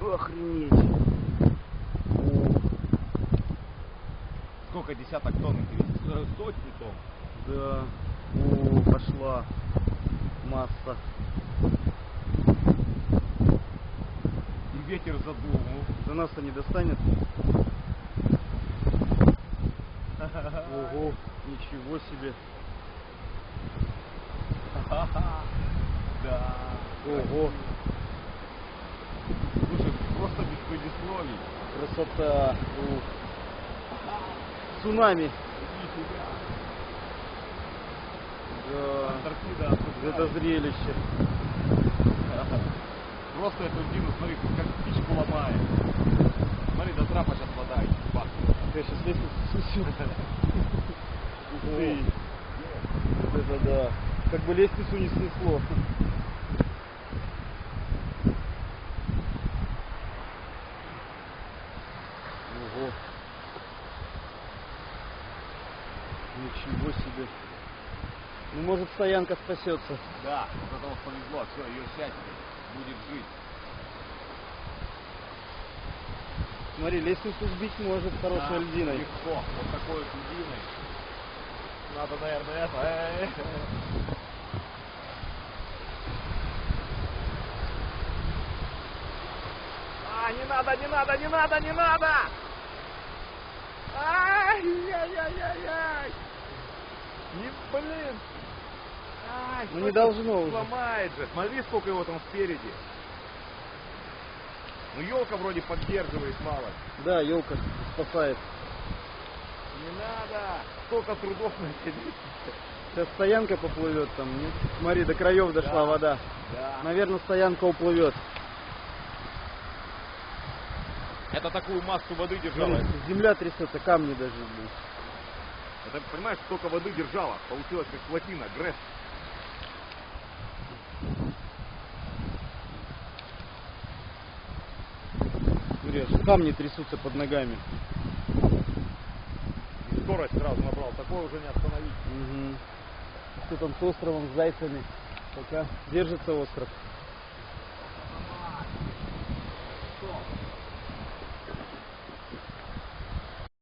Охренеть. Сколько десяток тонн это весит? Сотни тонн. Да. О, пошла масса. И ветер задул. До нас-то не достанет. Ого, ничего себе. Да. Ого. Слушай, просто без предисловий. Красота. Ух. Цунами. Нифига. Да. Антарктида осуждает. Это зрелище. Просто эту льдину, смотри, как птичку ломает. Смотри, до трапа сейчас вода идет. Бах. Я сейчас лестницу снесу. Ух ты. О. Вот это да. Как бы лестницу не снесло. Ого. Ничего себе. Ну, может, стоянка спасется. Да, вот это вот повезло. Все, ее сядь, будет жить. Смотри, лестницу сбить может хорошей Да, льдиной. легко. Вот такой вот льдиной. Надо, наверное, это. Не надо, не надо, не надо, не надо! Ай-яй-яй-яй-яй! Блин! Ай, Ну не должно уже. Сломает же. Смотри, сколько его там спереди. Ну елка вроде поддерживает мало. Да, елка спасает. Не надо! Столько трудов на тебе. Сейчас стоянка поплывет там, нет? Смотри, до краев дошла Да. вода. Да. Наверное, стоянка уплывет. Это такую массу воды держала. Смотри, земля трясется, камни даже. Блин. Это, понимаешь, столько воды держала. Получилось как плотина, грэс. Смотри, аж камни трясутся под ногами. И скорость сразу набрал. Такое уже не остановить. Угу. Что там с островом, с зайцами? Пока держится остров.